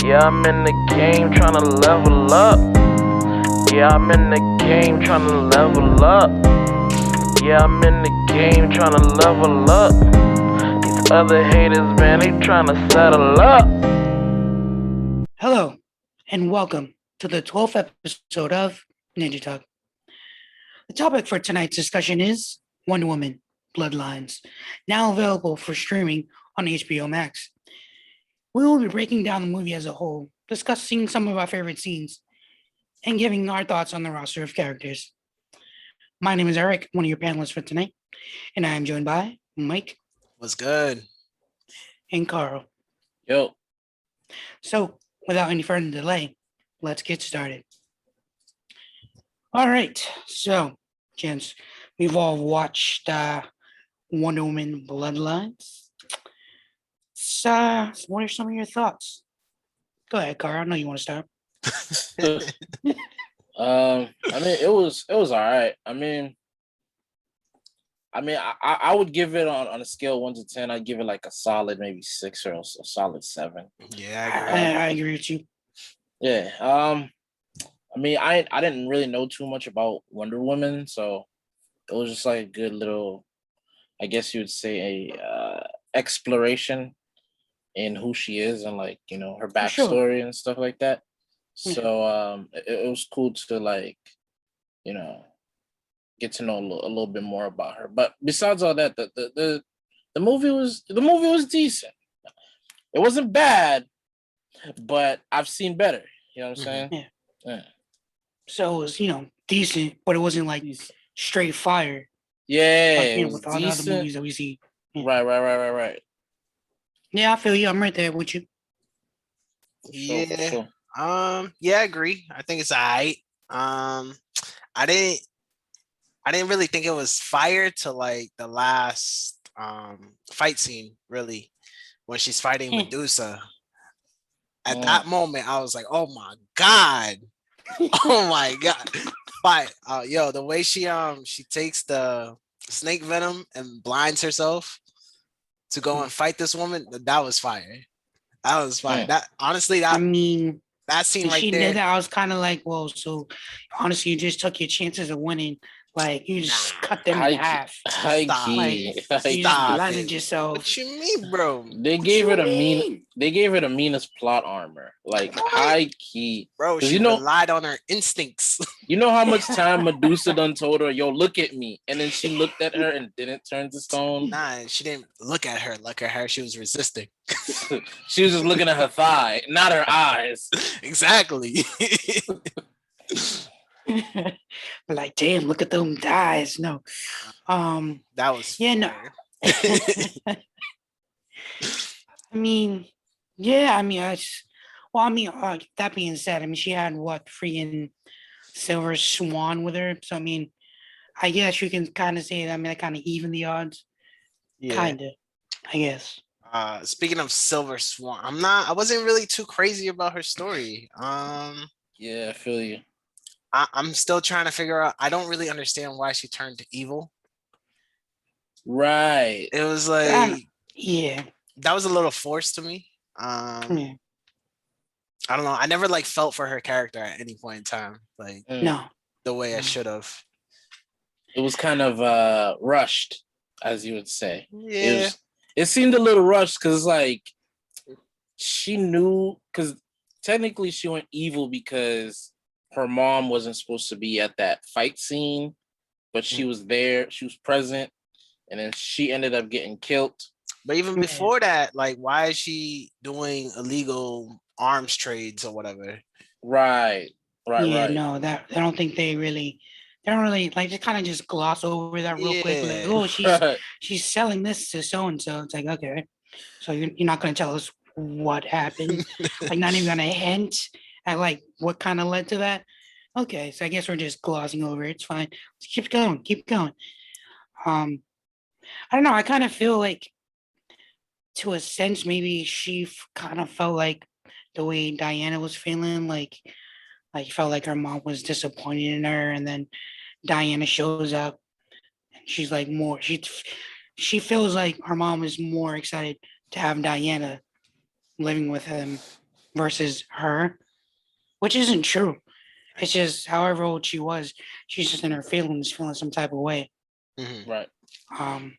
Yeah, I'm in the game trying to level up. Yeah, I'm in the game trying to level up. Yeah, I'm in the game trying to level up. These other haters, man, they trying to settle up. Hello, and welcome to the 12th episode of Ninja Talk. The topic for tonight's discussion is Wonder Woman Bloodlines, now available for streaming on HBO Max. We will be breaking down the movie as a whole, discussing some of our favorite scenes, and giving our thoughts on the roster of characters. My name is Eric, one of your panelists for tonight, and I am joined by Mike What's good? and Carl. Yo, So, without any further delay, let's get started. All right, so, gents, we've all watched Wonder Woman Bloodlines. So, what are some of your thoughts? Go ahead, Carl. I know you want to start. I mean, it was all right. I would give it on a scale of 1 to 10. I'd give it like a solid maybe 6 or a solid 7. Yeah, I agree with you. Yeah. I didn't really know too much about Wonder Woman, so it was just like a good little, I guess you would say, a exploration in who she is and like her For sure. backstory and stuff like that. Yeah. So it was cool to like you know get to know a little bit more about her. But besides all that, the movie was decent. It wasn't bad, but I've seen better. You know what I'm saying? Yeah. Yeah. So it was, decent, but it wasn't like straight fire, Yeah, like, it was with all the other decent. movies that we see. Yeah. Right. Yeah, I feel you. I'm right there with you. For sure, for Yeah. sure. Yeah, I agree. I think it's alright. I didn't really think it was fire to like the last fight scene, really, when she's fighting Eh. Medusa. At that moment, I was like, "Oh my god, oh my god!" But the way she takes the snake venom and blinds herself to go and fight this woman, that was fire. That was fire. That honestly, I mean, that scene when right she there. did that, I was kind of like, whoa, so honestly, you just took your chances of winning. Like, you just cut them in half. High Stop. key. You just Stop blinded it. yourself. What you mean, bro? They What gave you her the mean? They gave her the meanest plot armor, like What? high key. Bro, 'Cause she relied on her instincts. you know how much time Medusa done told her, "Yo, look at me," and then she looked at her and didn't turn to stone. Nah, she didn't look at her. Look at her. She was resisting. She was just looking at her thigh, not her eyes. Exactly. But like, damn, look at them thighs. No. That was Yeah, no. fire. I mean, yeah, I mean, that being said, I mean, she had what, freaking Silver Swan with her. So, I mean, I guess you can kind of say that. I mean, that kind of even the odds. Yeah. Kind of, I guess. Speaking of Silver Swan, I wasn't really too crazy about her story. Yeah, I feel you. I'm still trying to figure out. I don't really understand why she turned to evil. Right. It was like Yeah. that was a little forced to me. Yeah. I don't know. I never like felt for her character at any point in time, like No. the way I should have. It was kind of rushed, as you would say. Yeah. It seemed a little rushed because like she knew, because technically she went evil because her mom wasn't supposed to be at that fight scene, but she was there, she was present, and then she ended up getting killed. But even before that, like, why is she doing illegal arms trades or whatever? Right. Yeah, no, that I don't think they don't really like just kind of just gloss over that real quick. Like, Yeah. oh, she's selling this to so and so. It's like, okay, so you're not gonna tell us what happened, like not even gonna hint at like what kind of led to that. Okay, so I guess we're just glossing over it. It's fine. Let's keep going. I don't know. I kind of feel like, to a sense, maybe she kind of felt like the way Diana was feeling, like felt like her mom was disappointed in her, and then Diana shows up, and she's like more. She feels like her mom is more excited to have Diana living with him versus her, which isn't true. It's just however old she was, she's just in her feelings, feeling some type of way. Right. Um,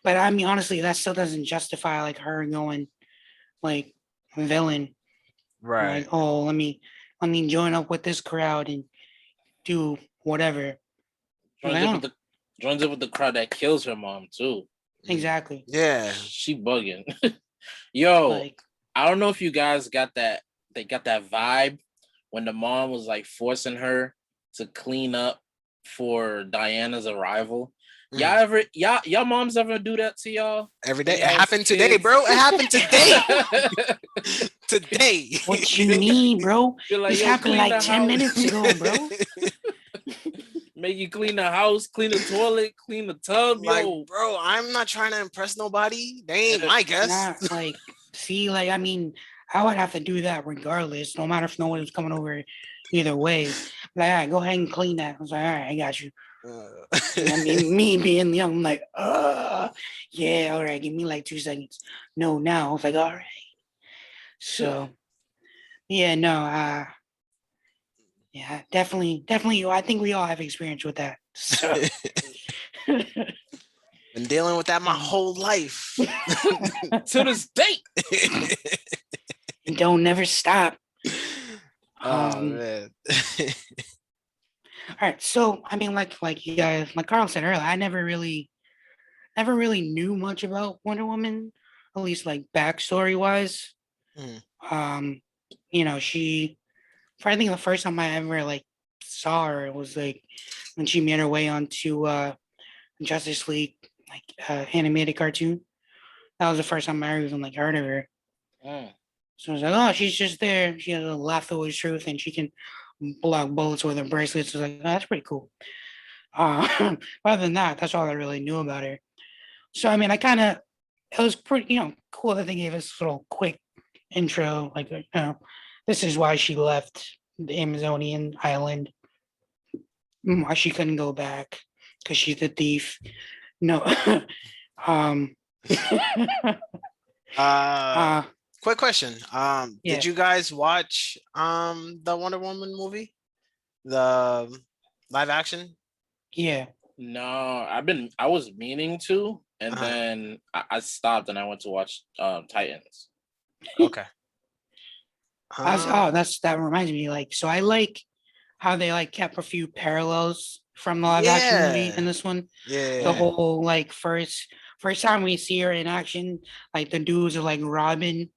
but I mean, honestly, that still doesn't justify like her going like villain, Right. like, oh, let me join up with this crowd and do whatever. Joins up with the crowd that kills her mom too. Exactly. Yeah. She bugging. Yo, Like, I don't know if you guys got that. They got that vibe when the mom was like forcing her to clean up for Diana's arrival. Y'all moms ever do that to y'all? Every when day. It y'all was happened today, kids? bro. It happened today. Today. what you mean, bro? You're like, This yo, happened clean like the 10 house. minutes ago, bro. Make you clean the house, clean the toilet, clean the tub, Like, yo. bro, I'm not trying to impress nobody. They ain't my guest. Not like, see, like, I mean, I would have to do that regardless, no matter if no one was coming over either way. Like, all right, go ahead and clean that. I was like, all right, I got you. I mean, me being young, I'm like, yeah, all right, give me like 2 seconds. No, now I was like, all right. So, yeah, no, yeah, definitely. I think we all have experience with that. So, Been dealing with that my whole life. To this date. don't never stop. Oh man. All right, so I mean, like you guys, like Carl said earlier, I never really knew much about Wonder Woman, at least like backstory wise. Mm. You know, I think the first time I ever like saw her was like when she made her way onto Justice League, like animated cartoon. That was the first time I even like heard of her. So I was like, oh, she's just there. She has a Lathor's truth, and she can block bullets with her bracelets. I was like, oh, that's pretty cool. Other than that, that's all I really knew about her. So I mean, it was pretty, cool that they gave us a little quick intro, like, this is why she left the Amazonian island, why she couldn't go back because she's a thief. No, um, Quick question. yeah. Did you guys watch the Wonder Woman movie? The live action? Yeah. No, I was meaning to, and then I stopped and I went to watch Titans. Okay. That reminds me, like, so I like how they like kept a few parallels from the live action movie in this one. Yeah. The whole like first time we see her in action, like the dudes are like Robin,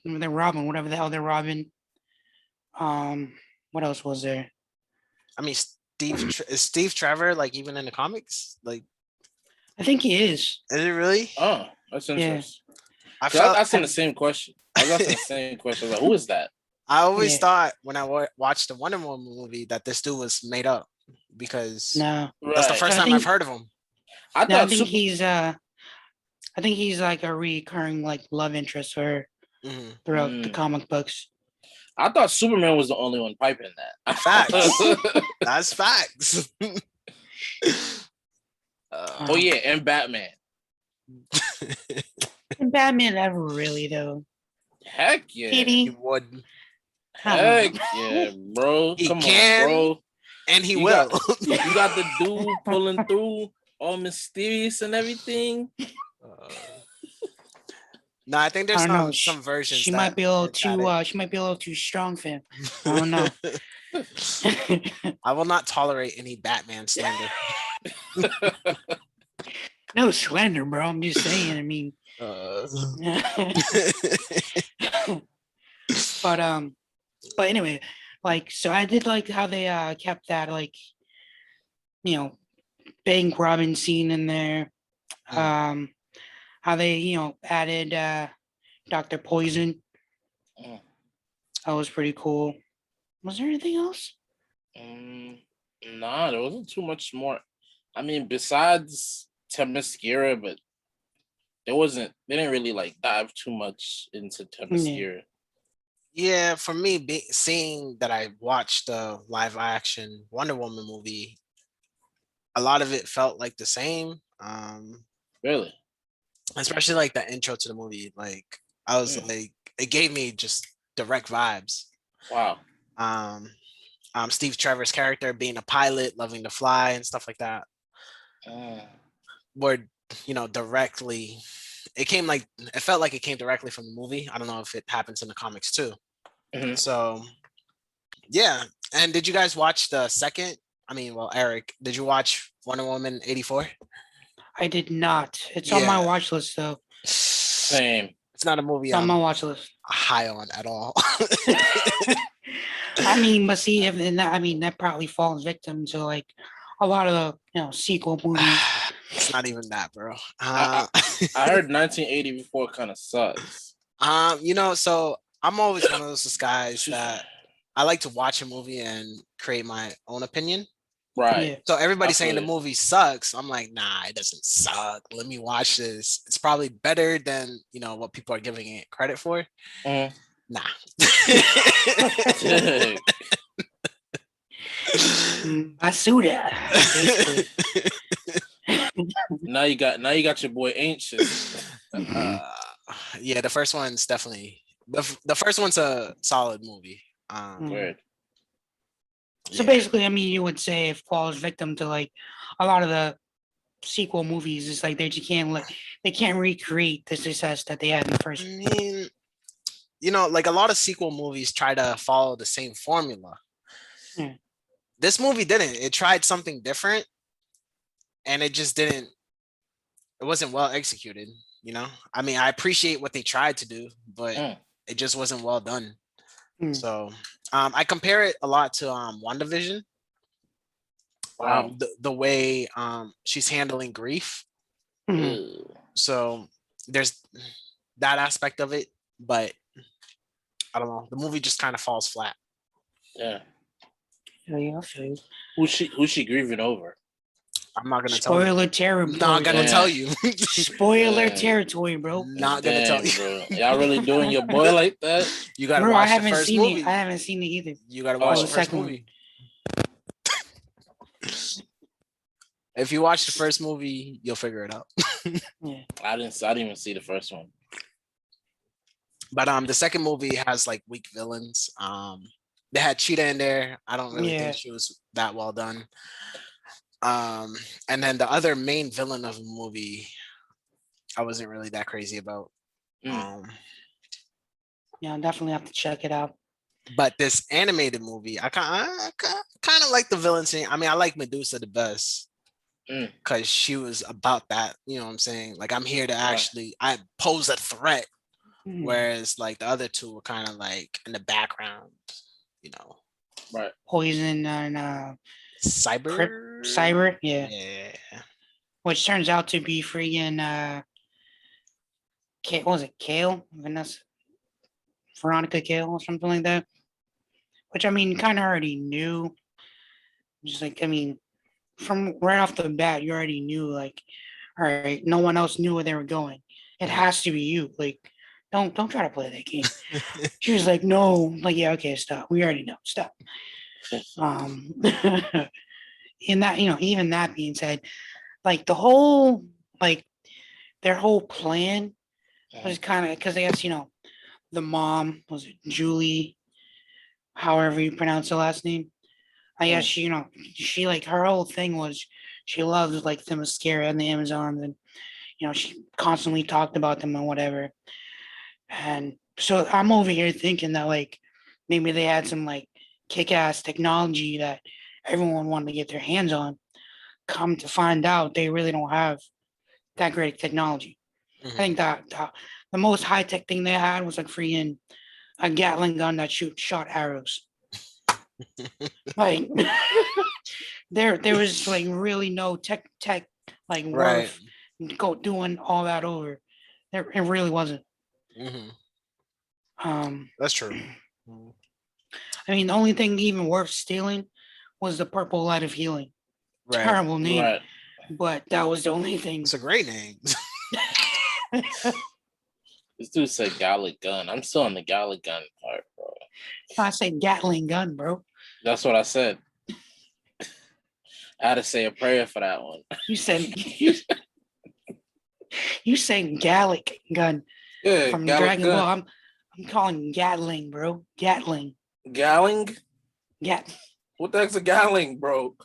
whatever the hell they're Robin. What else was there? I mean, is Steve Trevor like even in the comics? Like, I think he is. Is it really? Oh, that's interesting. I was asking the same question. I was asking the same question. Like, who is that? I always thought when I watched the Wonder Woman movie that this dude was made up because that's the first time I've heard of him. I think he's like a recurring like love interest for her throughout the comic books. I thought Superman was the only one piping that. Facts. That's facts. Oh yeah, and Batman. And Batman never really though. Heck yeah. He would. Heck yeah, bro. He Come can, on, bro. And he will. You got the dude pulling through, all mysterious and everything. No, I think there's some versions. She might be a little too. She might be a little too strong for him. I don't know. I will not tolerate any Batman slander. No slander, bro. I'm just saying. I mean, but anyway, like, so I did like how they kept that like, bank robbing scene in there. How they added Dr. Poison. That was pretty cool. Was there anything else? Nah, there wasn't too much more. I mean, besides Themyscira, but they didn't really like dive too much into Themyscira. Yeah, for me, seeing that I watched the live action Wonder Woman movie, a lot of it felt like the same. Really? Especially like the intro to the movie. Like I was like, it gave me just direct vibes. Wow. Steve Trevor's character being a pilot, loving to fly and stuff like that, were directly. It felt like it came directly from the movie. I don't know if it happens in the comics too. Mhm. So, yeah. And did you guys watch the second? I mean, well, Eric, did you watch Wonder Woman 84? I did not. It's on my watch list though. Same. It's not a movie It's on my watch list. high on at all. I mean, but see, that probably falls victim to like a lot of the sequel movies. It's not even that, bro. I heard 1980 before kind of sucks. So I'm always one of those guys that I like to watch a movie and create my own opinion. Right. Yeah. So everybody's saying the movie sucks. I'm like, nah, it doesn't suck. Let me watch this. It's probably better than what people are giving it credit for. Nah. Basuda. Now you got your boy anxious. Yeah, the first one's definitely the first one's a solid movie. Weird. So basically, I mean, you would say it falls victim to like a lot of the sequel movies. It's like they just can't recreate the success that they had in the first. I mean, like a lot of sequel movies try to follow the same formula. This movie didn't. It tried something different, and it just didn't. It wasn't well executed. I mean, I appreciate what they tried to do, but it just wasn't well done. So I compare it a lot to WandaVision. Wow. The way she's handling grief. So there's that aspect of it, but I don't know. The movie just kind of falls flat. Yeah. I'll show you. Who's she grieving over? I'm not gonna tell you. Spoiler territory. Not gonna tell you. Spoiler territory, bro. Not gonna tell you. Bro. Y'all really doing your boy like that? You gotta watch the first movie. I haven't seen it either. You gotta watch the first movie. If you watch the first movie, you'll figure it out. Yeah. I didn't even see the first one. But the second movie has like weak villains. They had Cheetah in there. I don't really think she was that well done. And then the other main villain of the movie, I wasn't really that crazy about. Yeah, I'll definitely have to check it out. But this animated movie, I kind of like the villain scene. I mean, I like Medusa the best because she was about that. You know what I'm saying? Like, I'm here to actually, I pose a threat, whereas like the other two were kind of like in the background. Right. Poison and Cyber, yeah. Which turns out to be freaking what was it, Kale? Veronica Kale or something like that. Which I mean, kind of already knew. Just like, I mean, from right off the bat, you already knew, like, all right, no one else knew where they were going. It has to be you. Like, don't try to play that game. She was like, no, like, yeah, okay, stop. We already know. Stop. And that, even that being said, like the whole, like their whole plan was kind of, because I guess, the mom, was it Julie, however you pronounce the last name? I guess she like her whole thing was she loves like the mascara and the Amazons, and she constantly talked about them and whatever. And so I'm over here thinking that like maybe they had some like kick-ass technology that everyone wanted to get their hands on. Come to find out, they really don't have that great technology. I think that the most high-tech thing they had was like freaking a Gatling gun that shot arrows. Like there was like really no tech like worth go doing all that over. It really wasn't. That's true. I mean, the only thing even worth stealing was the Purple Light of Healing. Terrible name, but that was the only thing. It's a great name. This dude said Gallic gun. I'm still on the Gallic gun part, bro. I said Gatling gun, bro. That's what I said. I had to say a prayer for that one. You said you say Gallic gun from Gallic Dragon Ball. I'm calling Gatling, bro. Gatling. Galling? Gat. What the heck's a Galling, bro?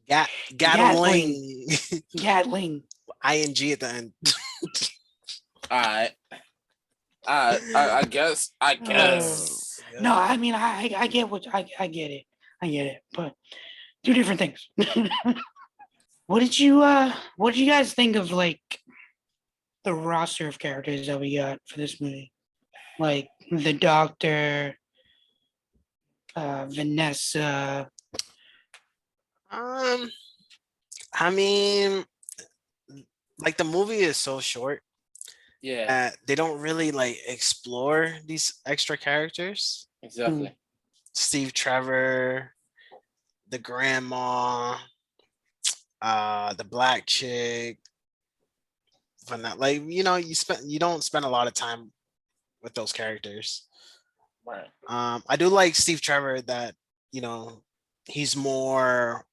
Gatling. Gatling. Gatling. ing at the end. Alright. I guess. I Uh, guess. No, I mean I get what I get it. I get it, but two different things. What did you guys think of like the roster of characters that we got for this movie? Like the Doctor, Vanessa. um, I mean, like the movie is so short Yeah, that they don't really like explore these extra characters. exactly. Steve Trevor, the grandma, the black chick, like you don't spend a lot of time with those characters. Right. I do like Steve Trevor that you know he's more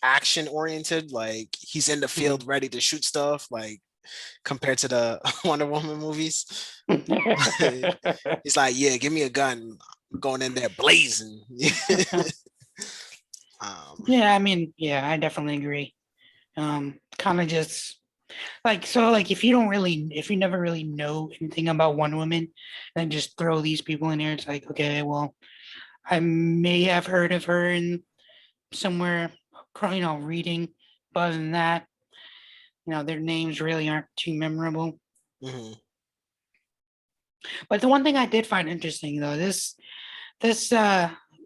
action oriented. Like he's in the field ready to shoot stuff. Like compared to the Wonder Woman movies, he's like, yeah, give me a gun. I'm going in there blazing. Yeah, I mean, yeah, I definitely agree. Kind of just like if you never really know anything about Wonder Woman, then just throw these people in there. It's like, okay, well, I may have heard of her in somewhere, reading, but other than that, their names really aren't too memorable. Mhm. But the one thing I did find interesting though, this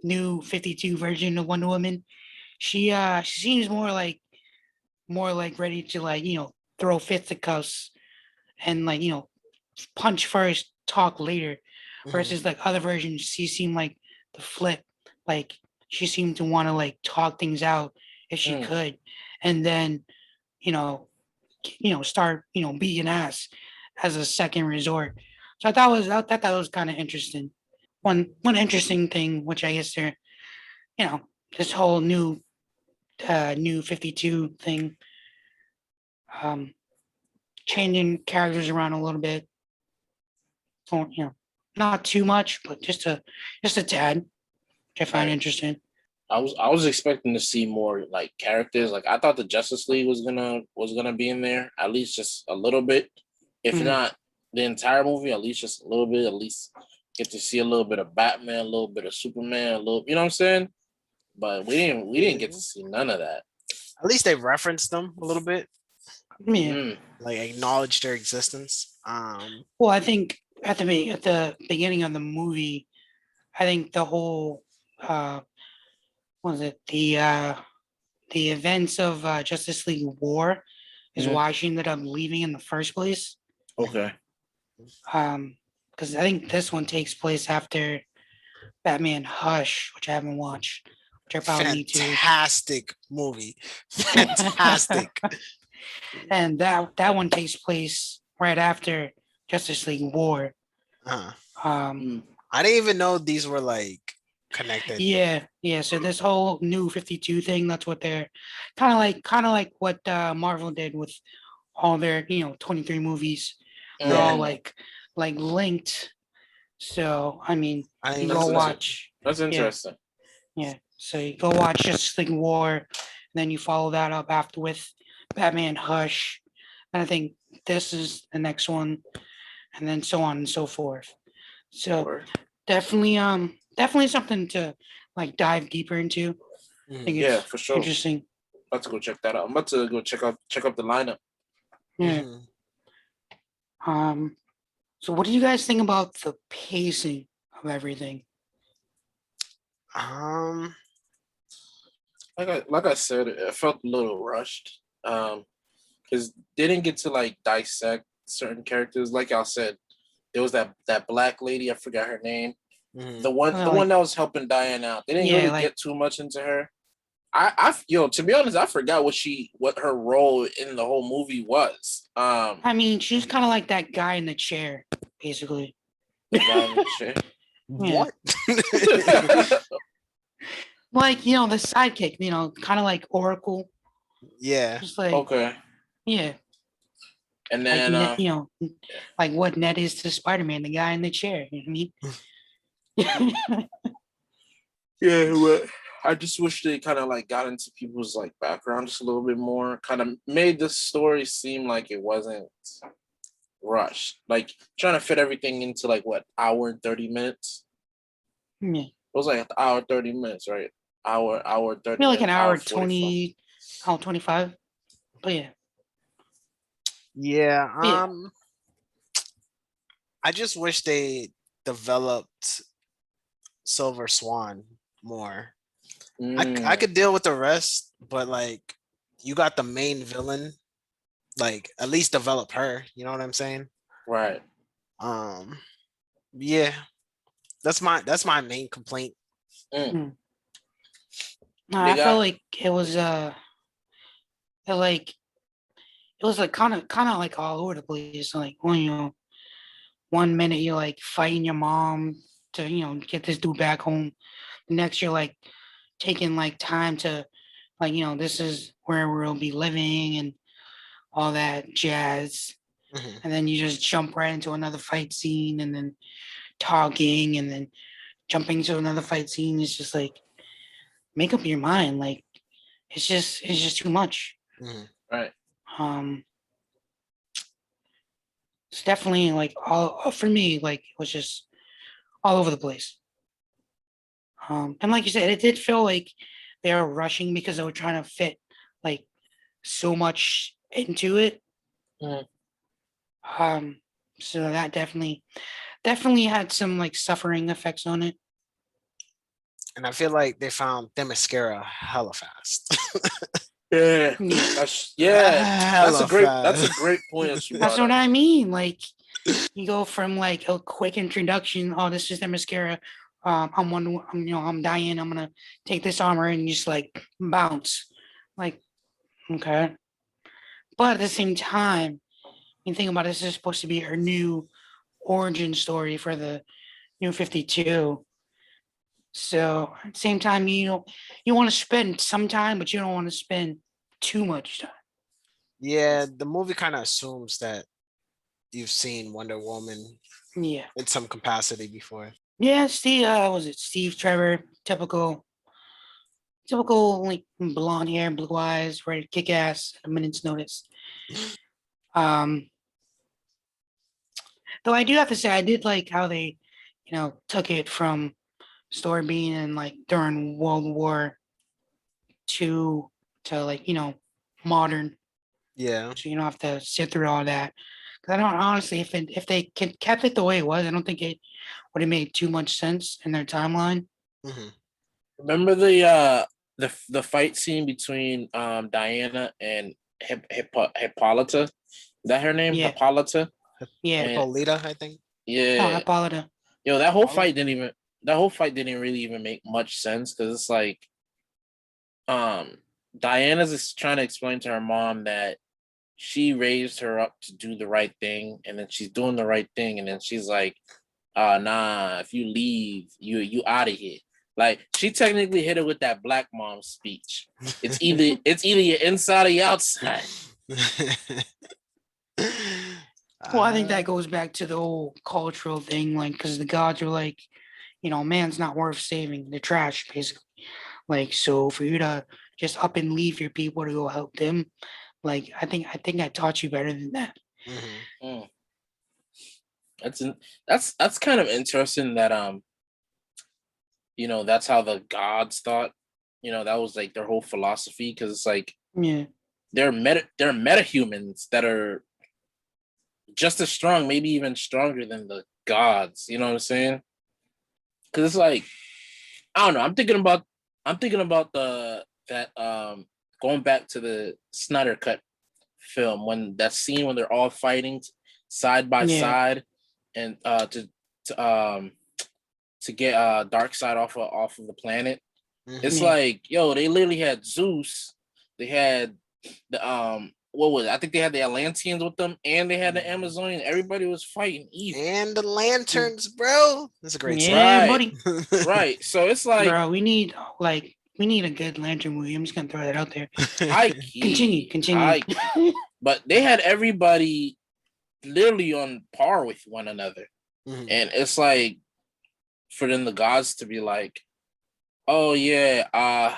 new 52 version of Wonder Woman, she seems more like ready to throw fisticuffs and punch first, talk later, Mhm. versus like other versions, she seemed like the flip. Like she seemed to want to like talk things out if she Mm. could, and then you know, start beating ass as a second resort. So I thought that was kind of interesting. One interesting thing, which I guess they're you know this whole new 52 thing, um, changing characters around a little bit. So, not too much, but just a tad, which I find Right. interesting. I was expecting to see more like characters. Like I thought the Justice League was gonna be in there at least just a little bit, if Mhm. not the entire movie, at least just a little bit. At least get to see a little bit of Batman, a little bit of Superman, a little. You know what I'm saying? But we didn't get to Yeah. see none of that. At least they referenced them a little bit, Yeah. Mm, like acknowledge their existence. Well, I think at the beginning of the movie, I think the whole what was it the events of Justice League War is mm, why she ended up leaving in the first place. okay. Because I think this one takes place after Batman Hush, which I haven't watched, which I probably need to. Fantastic movie. Fantastic. And that one takes place right after Justice League War. Uh, Um, Mm, I didn't even know these were like connected. yeah. So this whole new 52 thing, that's what they're kind of like what Marvel did with all their 23 movies. They're all mm. like linked. So I mean, I didn't you even go That's know that. watch, that's yeah, interesting. yeah. So you go watch Justice League War, and then you follow that up after with Batman Hush, and I think this is the next one, and then so on and so forth. So Or definitely something to like dive deeper into. I think Mhm. yeah, it's for sure. interesting. About to go check that out. I'm about to go check up the lineup. Yeah. Mhm. Um. So what do you guys think about the pacing of everything? Um, Like I said, it felt a little rushed. Because they didn't get to like dissect certain characters. Like I said, there was that black lady. I forgot her name. mhm. The one that was helping Diane out. They didn't Yeah, really like get too much into her. To be honest, I forgot what her role in the whole movie was. I mean, she's kind of like that guy in the chair, basically. The guy in the chair. Yeah, What? like the sidekick. Kind of like Oracle. Yeah. Just like Okay. yeah, And Like then Ned, like what Ned is to Spider-Man, the guy in the chair. You know what I mean? yeah, but I just wish they kind of like got into people's like background just a little bit more. Kind of made the story seem like it wasn't rushed. Like trying to fit everything into like what hour and 30 minutes. Yeah. It was like an hour 30 minutes, right? Hour 30 Maybe like an minutes, hour 45. 20, hour 25. But yeah. Yeah. Yeah. I just wish they developed Silver Swan more. I Mm, could deal with the rest, but like you got the main villain, like at least develop her. You know what I'm saying? right. Um, yeah, that's my main complaint. Mm. Mm. No, They I felt got like it was like kind of like all over the place. Like when one minute you're like fighting your mom to get this dude back home. The next you're like taking like time to like this is where we'll be living and all that jazz. Mhm. And then you just jump right into another fight scene and then talking and then jumping to another fight scene. It's just like make up your mind. Like it's just too much. Mhm. right. Um it's definitely like all for me, like it was just all over the place. And like you said, it did feel like they were rushing because they were trying to fit like so much into it. Mm. Um, so that definitely had some like suffering effects on it. And I feel like they found Themyscira hella fast. Yeah, Yeah, Hella that's a fast. great point that you that's brought what up. I mean. Like you go from like a quick introduction. Oh, this is the mascara. I'm one. I'm Diane. I'm gonna take this armor and just like bounce. Like okay, but at the same time, you think about it, this is supposed to be her new origin story for the New 52. So at the same time, you want to spend some time, but you don't want to spend too much time. Yeah, the movie kind of assumes that you've seen Wonder Woman Yeah. in some capacity before. Yeah, Steve was it Steve Trevor, typical like blonde hair, blue eyes, ready to kick ass at a minute's notice. Um though I do have to say I did like how they, took it from story being in like during World War II to like, modern. Yeah. So you don't have to sit through all that. Because I don't honestly, if they kept it the way it was, I don't think it would have made too much sense in their timeline. Mhm. Remember the fight scene between Diana and Hippolyta? Is that her name? Yeah, Hippolyta? yeah. And Hippolyta, I think. Oh, yeah, Hippolyta. yo, Hippolyta. that whole fight didn't really even make much sense because it's like um Diana's is trying to explain to her mom that she raised her up to do the right thing, and then she's doing the right thing, and then she's like, nah, if you leave, you out of here. Like she technically hit it with that black mom speech. It's either you're inside or you're outside. Well, I think that Uh, goes back to the whole cultural thing, like because the gods are like, man's not worth saving. They're trash, basically. Like, so for you to just up and leave your people to go help them, like, I think I taught you better than that. mhm. Mm. That's that's kind of interesting that that's how the gods thought. That was like their whole philosophy because it's like Yeah, they're metahumans that are just as strong, maybe even stronger than the gods. You know what I'm saying? Because it's like I don't know. I'm thinking about the that going back to the Snyder cut film when that scene when they're all fighting side by yeah, side and to to get Dark Side off of the planet. Mhm. It's yeah. like, yo, they literally had Zeus, they had the what was it? I think they had the Atlanteans with them, and they had the Mhm. Amazonian. Everybody was fighting evil. And the lanterns, bro. That's a great scene. Yeah, Right, buddy. right. So it's like Bro, we need a good lantern movie. I'm just gonna throw that out there. high Continue, key, continue. high key. But they had everybody literally on par with one another. Mhm. And it's like for them the gods to be like, oh yeah,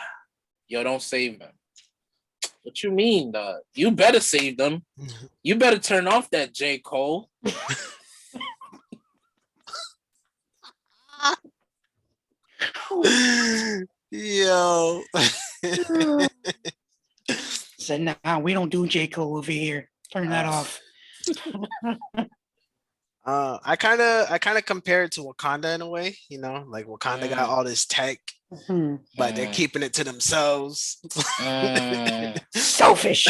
yo, don't save them. What you mean, dog? You better save them. You better turn off that J. Cole. Yo. Said, nah, we don't do J. Cole over here. Turn that off. I kind of compare it to Wakanda in a way, you know, like Wakanda got all this tech, but they're keeping it to themselves. Selfish.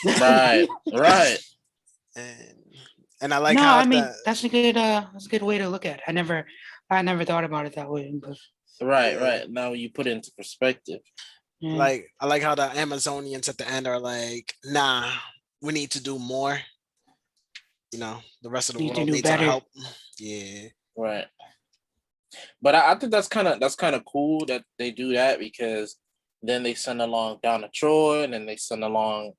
Right. And I like No, how I mean that's a good way to look at it. I never thought about it that way. But right. Now you put it into perspective. yeah. like I like how the Amazonians at the end are like, nah, we need to do more. You know, the rest of the Need to world do needs our better. help. Yeah. Right. But I think that's kind of cool that they do that because then they send along Donna Troy and then they send along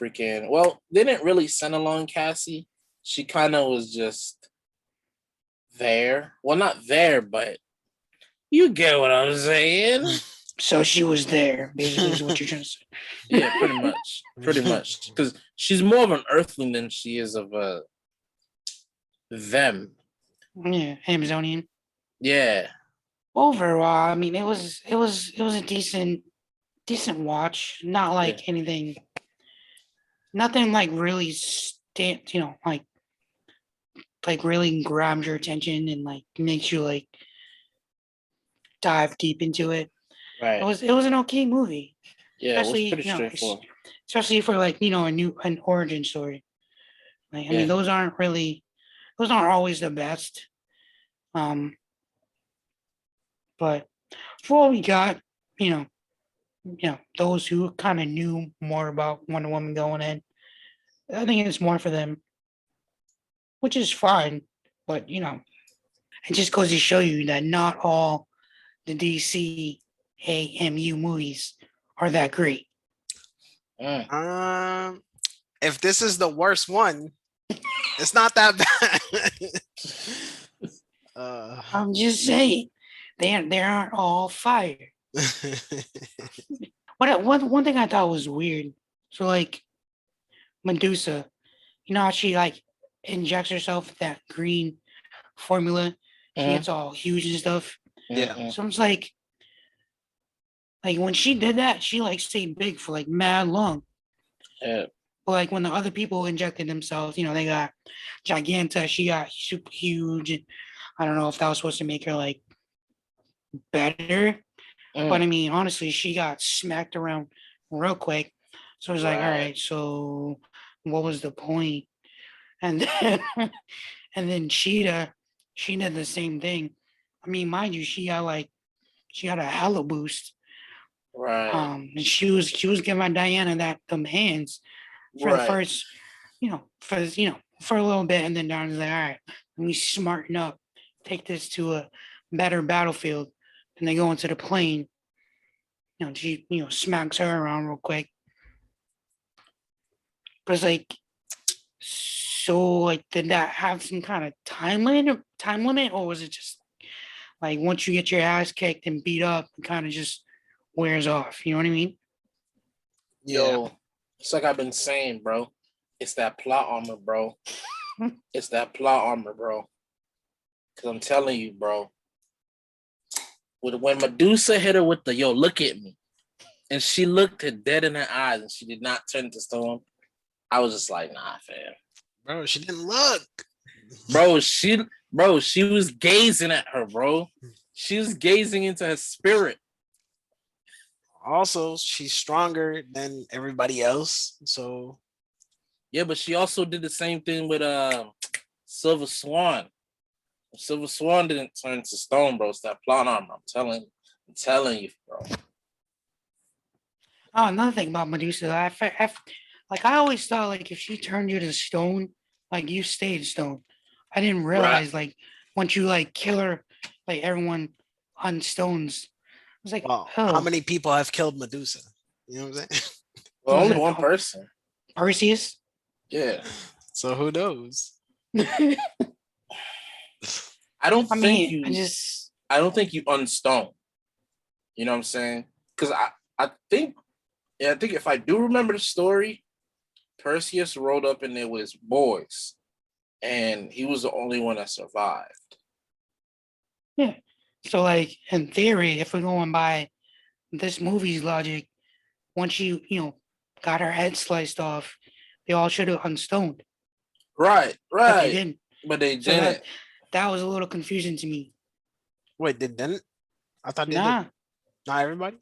freaking they didn't really send along Cassie. She kind of was just there. Well, not there, but you get what I'm saying. So she was there, basically, is what you're trying to say. Yeah, pretty much. Because she's more of an earthling than she is of them. Yeah, Amazonian. Yeah. Overall, I mean, it was a decent watch. Not like anything, nothing like really like really grabs your attention and like makes you like dive deep into it. Right. It was an okay movie. Yeah, Especially, it was pretty straightforward. Especially for like, an origin story. Like, I mean, those aren't always the best. But for what we got, you know, those who kind of knew more about Wonder Woman going in, I think it's more for them, which is fine. But it just goes to show you that not all the DC AMU movies are that great. If this is the worst one, it's not that bad. I'm just saying, they aren't all fire. One thing I thought was weird. So like Medusa, you know how she like injects herself with that green formula. She gets all huge and stuff. Yeah. So it's like when she did that, she like stayed big for like mad long. Yeah. But like when the other people injected themselves, they got Giganta, she got super huge. And I don't know if that was supposed to make her like better. But I mean, honestly, she got smacked around real quick. So it was like, all right, so what was the point? And then and then Cheetah, she did the same thing. I mean, mind you, she got a hella boost. Right. And she was giving Diana them hands for the first, for a little bit, and then Diana's like, all right, let me smarten up, take this to a better battlefield. And they go into the plane. She smacks her around real quick. But it's like, so like, did that have some kind of time limit, or was it just like once you get your ass kicked and beat up, it kind of just wears off? You know what I mean? Yo, it's like I've been saying, bro. It's that plot armor, bro. It's that plot armor, bro. Cause I'm telling you, bro. When Medusa hit her with the yo, look at me, and she looked her dead in her eyes, and she did not turn to stone. I was just like, nah, fam. Bro, she didn't look. Bro, she was gazing at her, bro. She was gazing into her spirit. Also, she's stronger than everybody else. So yeah, but she also did the same thing with Silver Swan. Silver Swan didn't turn to stone, bro. It's that plot armor. I'm telling you, bro. Oh, another thing about Medusa, I always thought like if she turned you to stone, like you stayed stone. I didn't realize like once you like kill her, like everyone on stones. I was like, how many people have killed Medusa? You know what I'm saying? Well, only one person. Perseus? Yeah. So who knows? I don't I think mean, you. I I don't think you unstone. You know what I'm saying? Because I think, yeah, I think if I do remember the story, Perseus rode up and there was boys, and he was the only one that survived. yeah. So like in theory, if we're going by this movie's logic, once you got her head sliced off, they all should have unstoned, Right, but they right. didn't. But they So didn't. that was a little confusing to me. Wait, they didn't? I thought they did. Nah, Not everybody?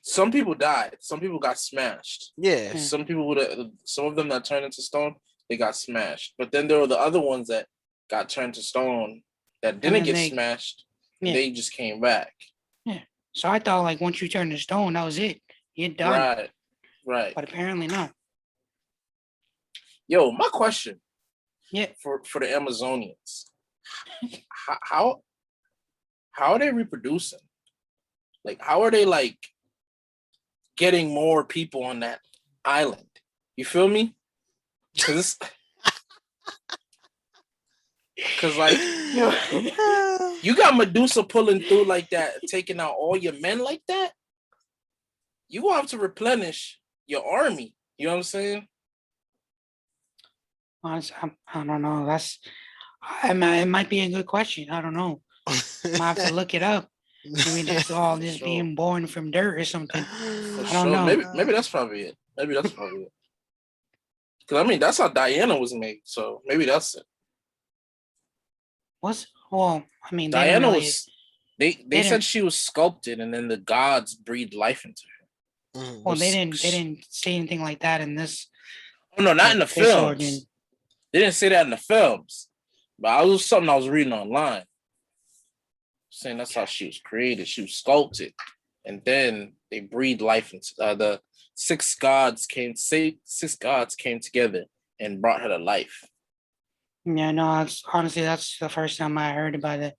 Some people died. Some people got smashed. Yeah. Yeah. Some people would. Some of them that turned into stone, they got smashed. But then there were the other ones that got turned to stone that and didn't then get they smashed. yeah They just came back. yeah. So I thought like once you turn to stone, that was it. You're done. Right, right. But apparently not. Yo, my question Yeah. for the Amazonians: how how are they reproducing? Like, how are they like getting more people on that island? You feel me? Because like you got Medusa pulling through like that, taking out all your men like that. You gonna have to replenish your army. You know what I'm saying? Honestly, I don't know. It might be a good question. I don't know. I might have to look it up. Maybe this all For just sure. being born from dirt or something. For I don't sure. know. Maybe that's probably it. Maybe that's probably it. Because I mean, that's how Diana was made. So maybe that's it. Well, I mean, they didn't Diana really. was. They They said didn't. she was sculpted, and then the gods breathed life into her. Mhm. Well, they didn't say anything like that in this. Oh no, not in the This origin. films. They didn't say that in the films, but I was something I was reading online saying that's how she was created. She was sculpted, and then they breathed life into the six gods came together and brought her to life. Yeah, no, honestly that's the first time I heard about it.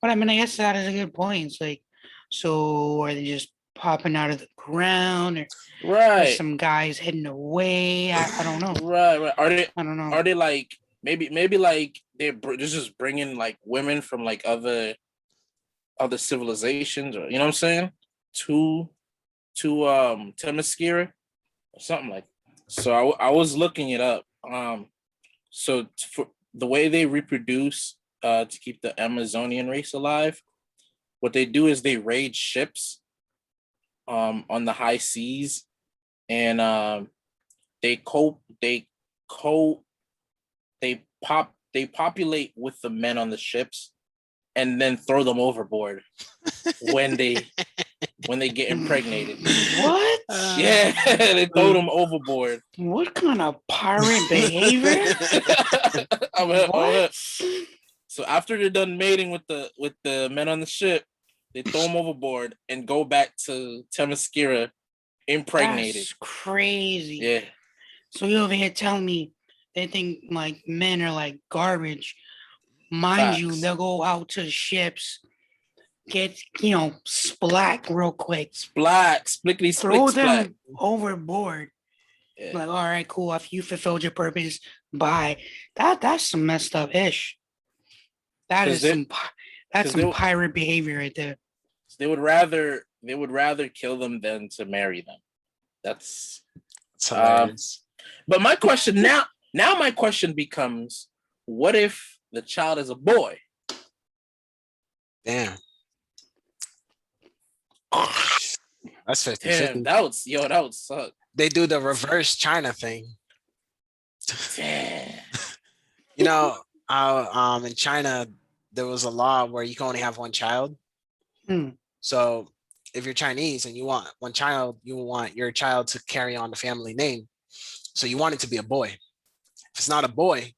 But I mean, I guess that is a good point. It's like, so are they just popping out of the ground, or there's Right, some guys hidden away? I don't know. right. I don't know. Are they like maybe like they're just bringing like women from like other civilizations, or you know what I'm saying, to Themyscira or something like that. So I was looking it up. So for the way they reproduce to keep the Amazonian race alive, what they do is they raid ships on the high seas, and they co they co they populate with the men on the ships and then throw them overboard when they get impregnated. What? Yeah, they throw them overboard. What kind of pirate behavior? What? So after they're done mating with the men on the ship, they throw them overboard and go back to Themyscira impregnated. That's crazy. Yeah, So you over here telling me they think like men are like garbage. Mind you, facts. they'll go out to the ships, get splat real quick, Splat, splickety split, throw splat. them overboard. Yeah. Like, all right, cool. If you fulfilled your purpose, bye. That's some messed up ish. That is that's some pirate behavior right there. They would rather kill them than to marry them. That's hilarious. But my question now my question becomes, what if the child is a boy? Damn. That's 50-50. Damn, that would suck. They do the reverse China thing. Damn. You know, in China, there was a law where you can only have one child. So if you're Chinese and you want one child, you want your child to carry on the family name. So you want it to be a boy. If it's not a boy,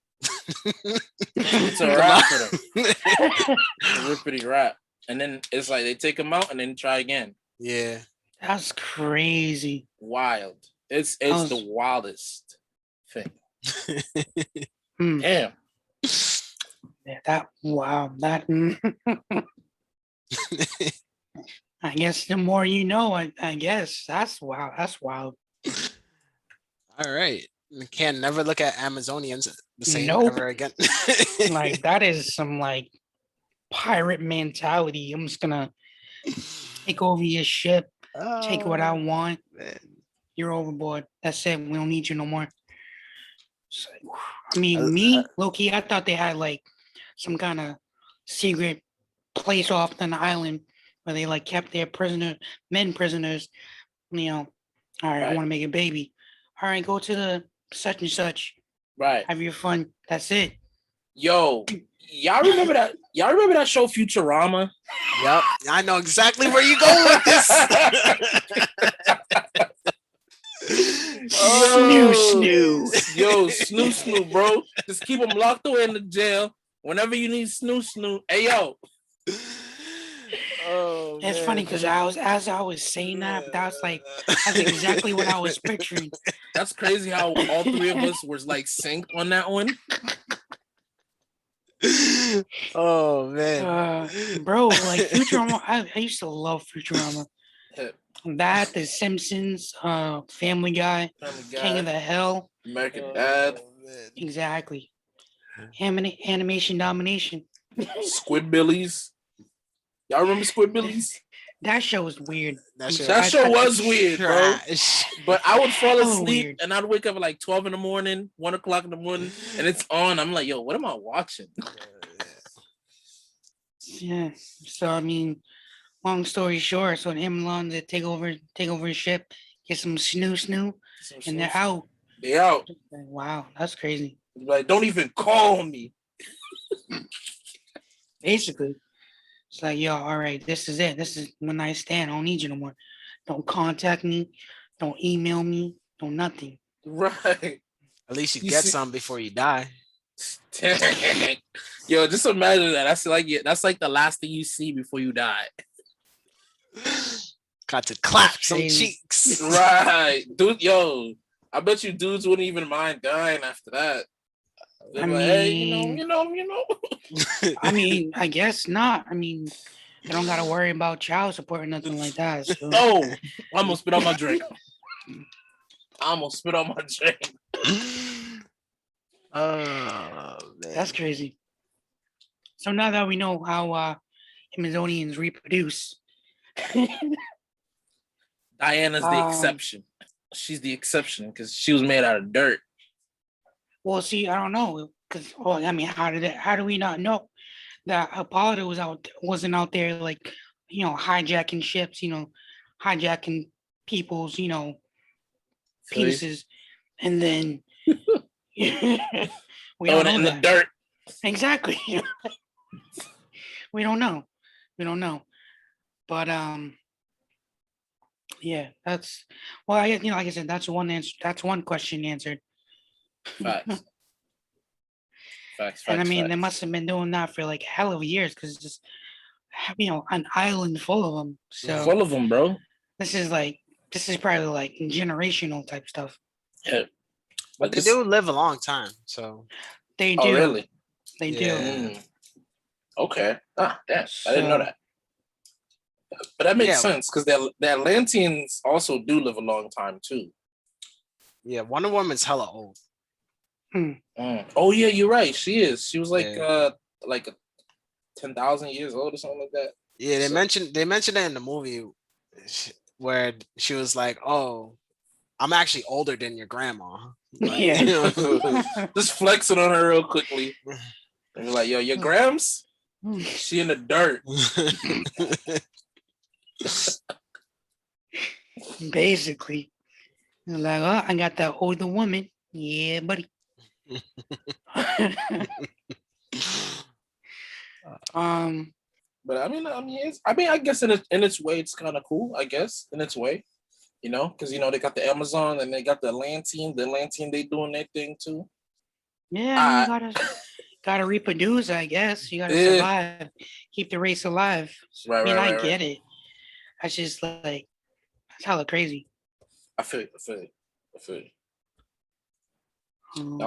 it's a wrap for them. It's a pretty wrap. And then it's like they take them out and then try again. Yeah. That's crazy. Wild. It's the wildest thing. Damn. Yeah, that I guess the more you know, I guess that's wild. That's wild. All right. Can never look at Amazonians the same Nope. ever again. Like that is some like pirate mentality. I'm just gonna take over your ship, take what I want. Man. You're overboard. That's it. We don't need you no more. So, I Uh, mean, me, Loki, I thought they had like some kind of secret place off on the island where they like kept their men prisoners. You know, all right, I Right. want to make a baby. All right, go to the such and such. Right. Have your fun. That's it. Yo, y'all remember that? Y'all remember that show Futurama? Yep, I know exactly where you going with this. Yo, snoo, bro. Just keep them locked away in the jail. Whenever you need snoo. Hey, yo. Oh, It's funny because as I was saying that, that's exactly what I was picturing. That's crazy how all three of us was like synced on that one. Oh man, bro, like Futurama, I used to love Futurama. That, The Simpsons, Family Guy, King of the Hill, American Dad, exactly. Animation domination. Squidbillies. Y'all remember Squidbillies? That show was weird. that show was weird, bro. But I would fall Hella asleep weird. and I'd wake up at like 12 in the morning, 1 o'clock in the morning, and it's on. I'm like, yo, what am I watching? Yeah. So I mean, long story short, so him and Lonzo take over his ship, get some snoo, and they're out. They out. Wow, that's crazy. Like, don't even call me. Basically, it's like, yo, all right, this is it. This is when I stand. I don't need you no more. Don't contact me. Don't email me. Don't nothing. Right. At least you get some before you die. Yo, just imagine that. That's like the last thing you see before you die. Got to clap some cheeks. Right. Dude, yo, I bet you dudes wouldn't even mind dying after that. They're like, hey, you know. I mean, I guess not. I mean, they don't gotta worry about child support or nothing like that. So. Oh, I almost spit on my drink. Oh, man. That's crazy. So now that we know how Amazonians reproduce, Diana's the exception. She's the exception because she was made out of dirt. Well, see, I don't know because I mean, how do we not know that Apollo wasn't out there like hijacking ships, hijacking people's penises, and then we don't know in that. the dirt. Exactly. We don't know. But yeah, that's I guess like I said, that's one answer. That's one question answered. Facts. And I mean, they must have been doing that for like a hell of years because it's just an island full of them. So full of them, bro. This is probably like generational type stuff. Yeah. But they do live a long time, so they do. Oh, really? They do. Okay. Damn. I didn't know that. But that makes sense because the Atlanteans also do live a long time too. Yeah, Wonder Woman's hella old. Oh yeah, you're right. She is. She was like 10,000 years old or something like that. Yeah, they mentioned it in the movie where she was like, "Oh, I'm actually older than your grandma." Like, yeah. Just flexing on her real quickly. And you're like, yo, your grams? She in the dirt. Basically. Like, oh, I got that older woman. Yeah, buddy. But I guess in its way, it's kind of cool. I guess in its way, because they got the Amazon and they got the Atlantean. The Atlantean, they doing their thing too. Yeah, you gotta reproduce. I guess you gotta survive, keep the race alive. Right, I get it. That's just like that's hella crazy. I feel it. I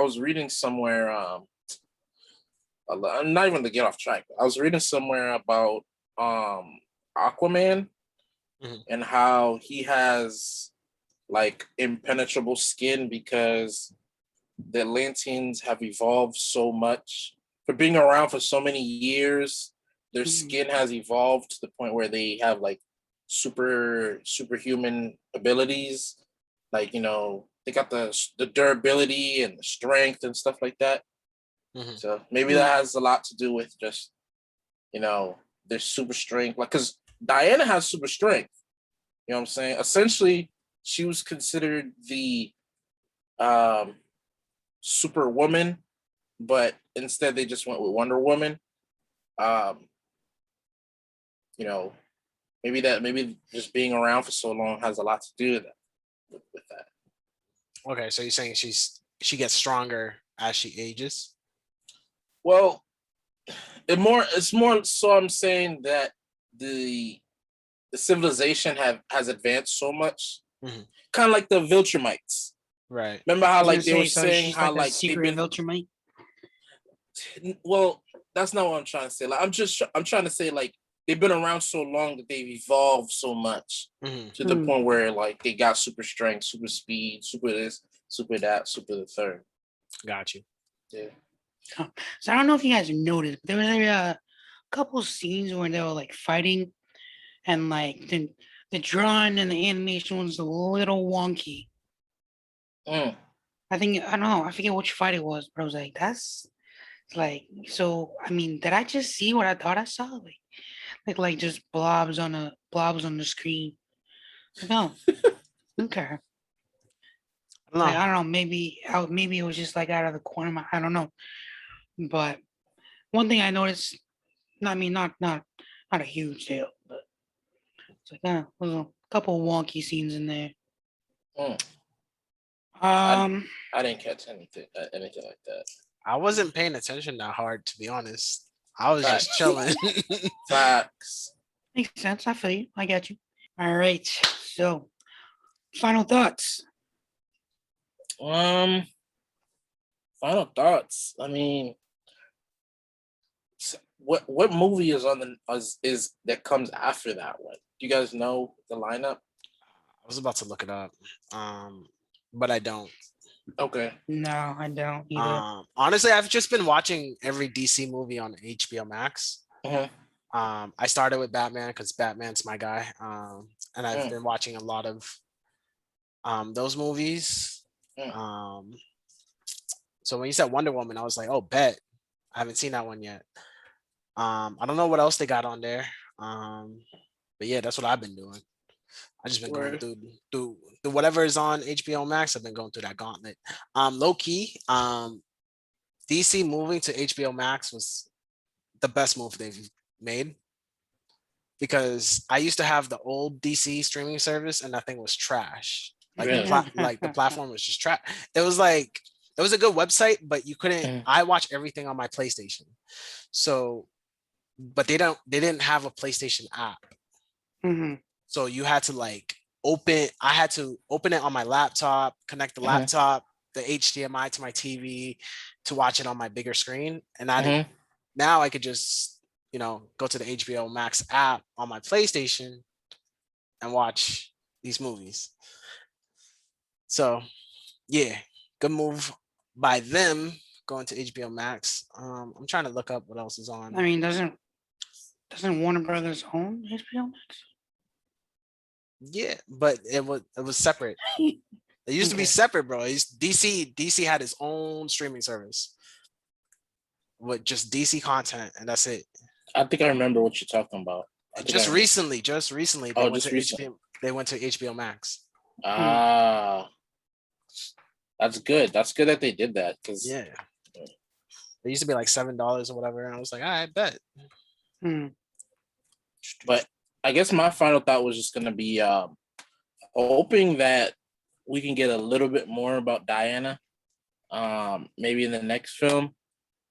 was reading somewhere. I'm not even to get off track. I was reading somewhere about Aquaman and how he has like impenetrable skin because the Atlanteans have evolved so much for being around for so many years. Their skin has evolved to the point where they have like superhuman abilities. Like, you know, they got the durability and the strength and stuff like that. So maybe that has a lot to do with just, you know, their super strength. Like, because Diana has super strength. You know what I'm saying? Essentially, she was considered the Superwoman, but instead they just went with Wonder Woman. You know, maybe just being around for so long has a lot to do with that. Okay, so you're saying she gets stronger as she ages? Well, it's more so I'm saying that the civilization has advanced so much, kind of like the Viltrumites. Right. Remember how like they were so saying she's how like a like they've secret been. Viltrumite. Well, that's not what I'm trying to say. Like I'm trying to say like they've been around so long that they've evolved so much to the point where like they got super strength, super speed, super this, super that, super the third. Got you. Yeah. So I don't know if you guys noticed, but there was a couple scenes where they were like fighting, and like the drawing and the animation was a little wonky. I don't know, I forget which fight it was, but I was like, that's like, so I mean, did I just see what I thought I saw? Like just blobs on the screen. Like, oh, okay. Like, I don't know, maybe it was just like out of the corner of my, I don't know. But one thing I noticed, I mean, not a huge deal, but it's like, there's a couple wonky scenes in there. I didn't catch anything like that. I wasn't paying attention that hard, to be honest. I was just chilling. Facts. Makes sense. I feel you. I get you. All right. So, final thoughts. Final thoughts. I mean, what movie is on the is that comes after that one? Do you guys know the lineup? I was about to look it up, but I don't. Okay. No, I don't either. Honestly, I've just been watching every DC movie on HBO Max. I started with Batman because Batman's my guy, and I've been watching a lot of those movies. So when you said Wonder Woman, I was like, oh, bet. I haven't seen that one yet. I don't know what else they got on there. But yeah, that's what I've been doing. I just been going through whatever is on HBO Max. I've been going through that gauntlet. Low key, DC moving to HBO Max was the best move they've made, because I used to have the old DC streaming service and that thing was trash. Like the platform was just trash. It was a good website, but you couldn't. I watch everything on my PlayStation, so but they didn't have a PlayStation app. So you had to I had to open it on my laptop, connect the laptop, the HDMI to my TV to watch it on my bigger screen. And now I could just, go to the HBO Max app on my PlayStation and watch these movies. So yeah, good move by them going to HBO Max. I'm trying to look up what else is on. I mean, doesn't Warner Brothers own HBO Max? Yeah, but it was separate. It used to be separate, bro. DC had its own streaming service with just DC content, and that's it. I think I remember what you're talking about. Just recently, they went to HBO Max. That's good. That's good that they did that, because yeah, it used to be like $7 or whatever, and I was like, all right, bet. But I guess my final thought was just gonna be hoping that we can get a little bit more about Diana, maybe in the next film,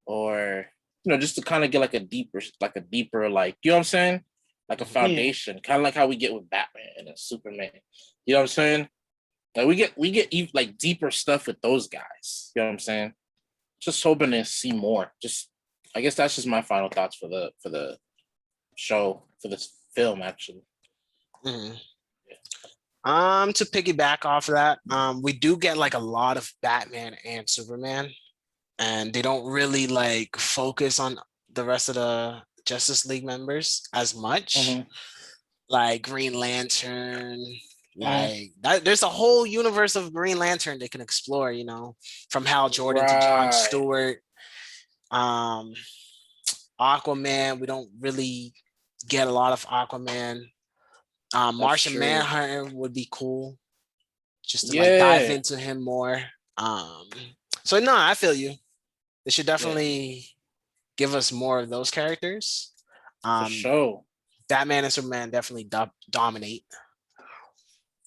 or just to kind of get like a deeper, you know what I'm saying, like a foundation, kind of like how we get with Batman and Superman. You know what I'm saying? Like we get like deeper stuff with those guys. You know what I'm saying? Just hoping to see more. I guess that's just my final thoughts for the show, for this film, actually. To piggyback off of that, we do get like a lot of Batman and Superman, and they don't really like focus on the rest of the Justice League members as much. Mhm. Like Green Lantern, Mhm. like that, there's a whole universe of Green Lantern they can explore, from Hal Jordan to John Right. Stewart. Um, Aquaman, we don't really get a lot of Aquaman. That's Martian true. Manhunter would be cool just to like dive Yeah. into him more. Um, so no, I feel you. They should Yeah. definitely give us more of those characters. For Um, sure. Batman and Superman definitely dominate.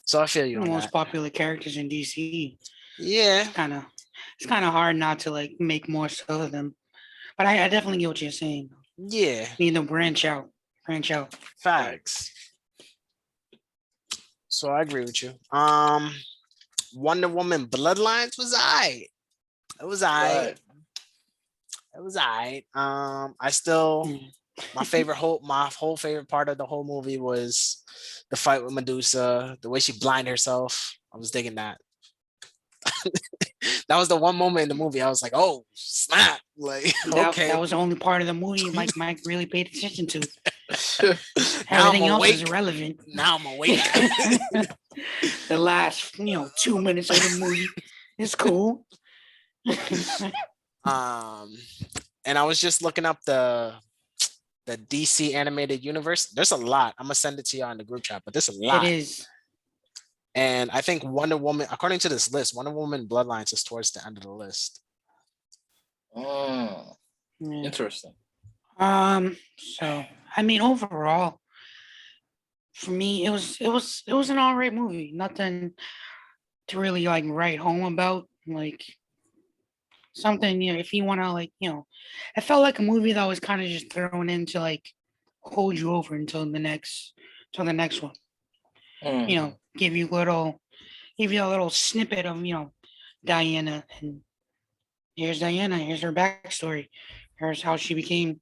So I feel you The on most that. popular characters in DC. Yeah, It's kind of it's kind of hard not to like make more so of them. But I definitely get what you're saying. yeah, Need to branch out, branch out. Right. facts. So I agree with you. Wonder Woman Bloodlines was I. It was I. Right. It was I. I still Mm. my whole favorite part of the whole movie was the fight with Medusa, the way she blinded herself. I was digging that. That was the one moment in the movie I was like, "Oh snap!" Like, That okay, was the only part of the movie Mike really paid attention to. now I'm Everything else is awake. irrelevant. Now I'm awake. The last 2 minutes of the movie is cool. um, and I was just looking up the DC animated universe. There's a lot. I'm gonna send it to you on the group chat, but there's a It lot. is. And I think Wonder Woman, according to this list, Wonder Woman Bloodlines is towards the end of the list. Mm. Yeah. Interesting. So I mean, overall, for me, it was an alright movie. Nothing to really like write home about. Like something, if you want to like, it felt like a movie that was kind of just thrown in to like hold you over until the next one. Mm. Give you a little snippet of Diana, and here's her backstory, here's how she became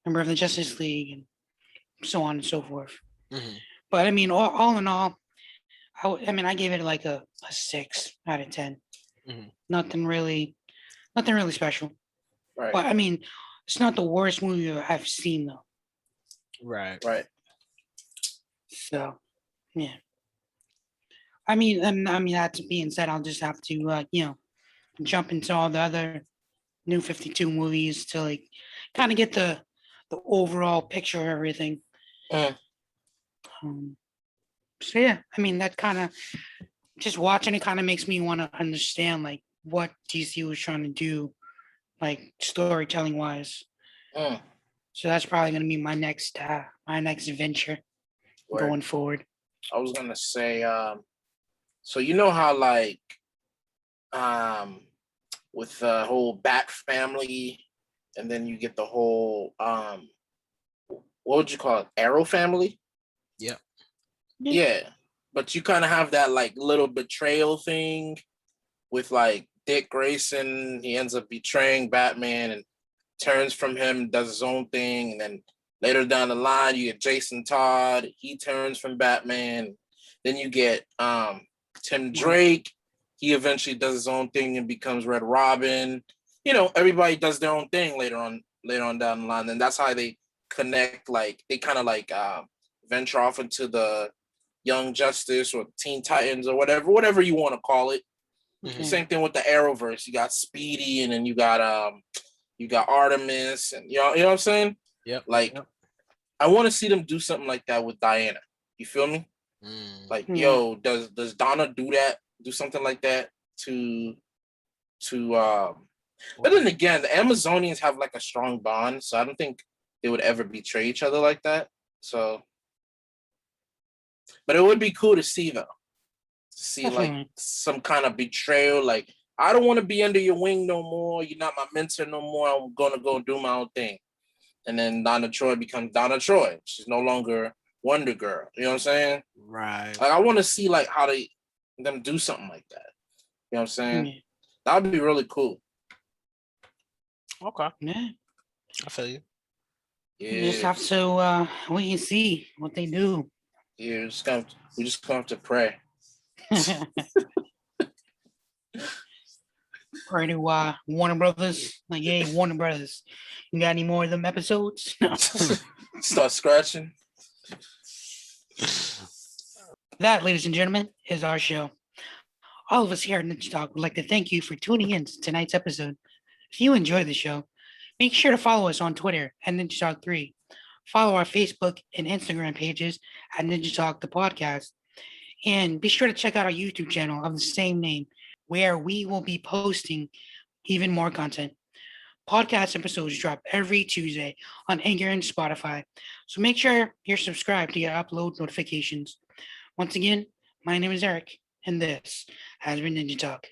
member of the Justice League, and so on and so forth. Mhm. But I mean, all in all, I mean, I gave it like a 6 out of 10. Mhm. Nothing really, nothing really special. Right. But I mean, it's not the worst movie I've seen though. Right. Right. So yeah. I mean, that being said, I'll just have to jump into all the other New 52 movies to like kind of get the overall picture of everything. Mm. Um, so yeah, I mean that kind of just watching it kind of makes me want to understand like what DC was trying to do, like storytelling wise. Mm. So that's probably gonna be my next venture Word. going forward. I was gonna say, so you know how like um with the whole Bat family, and then you get the whole what would you call it? Arrow family? Yep. Yeah. Yeah. But you kind of have that like little betrayal thing with like Dick Grayson. He ends up betraying Batman and turns from him, does his own thing, and then later down the line you get Jason Todd. He turns from Batman. Then you get Tim Drake. He eventually does his own thing and becomes Red Robin. Everybody does their own thing later on down the line, and that's how they connect. Like they kind of like venture off into the Young Justice or Teen Titans or whatever you want to call it. The Mhm. same thing with the Arrowverse. You got Speedy, and then you got Artemis, and you know what I'm saying? Yep. Like Yep. I want to see them do something like that with Diana. You feel me? Mm. Like, Yeah. yo, does Donna do that? Do something like that to but then again, the Amazonians have like a strong bond, so I don't think they would ever betray each other like that. So, but it would be cool to see though. To see like Definitely. some kind of betrayal, like I don't want to be under your wing no more. You're not my mentor no more. I'm gonna go do my own thing. And then Donna Troy becomes Donna Troy. She's no longer Wonder Girl. You know what I'm saying? Right. Like I want to see like how them do something like that. You know what I'm saying? Yeah. That would be really cool. Okay. Yeah. I feel you. You just Yeah, have to wait and see what they do. yeah. We just gonna have to pray. Or to Warner Brothers. Like, hey, Warner Brothers, you got any more of them episodes? No. Start scratching. That, ladies and gentlemen, is our show. All of us here at Ninja Talk would like to thank you for tuning in to tonight's episode. If you enjoyed the show, make sure to follow us on Twitter at Ninja Talk 3. Follow our Facebook and Instagram pages at Ninja Talk the podcast. And be sure to check out our YouTube channel of the same name, where we will be posting even more content. Podcast episodes drop every Tuesday on Anchor and Spotify. So make sure you're subscribed to get upload notifications. Once again, my name is Eric, and this has been Ninja Talk.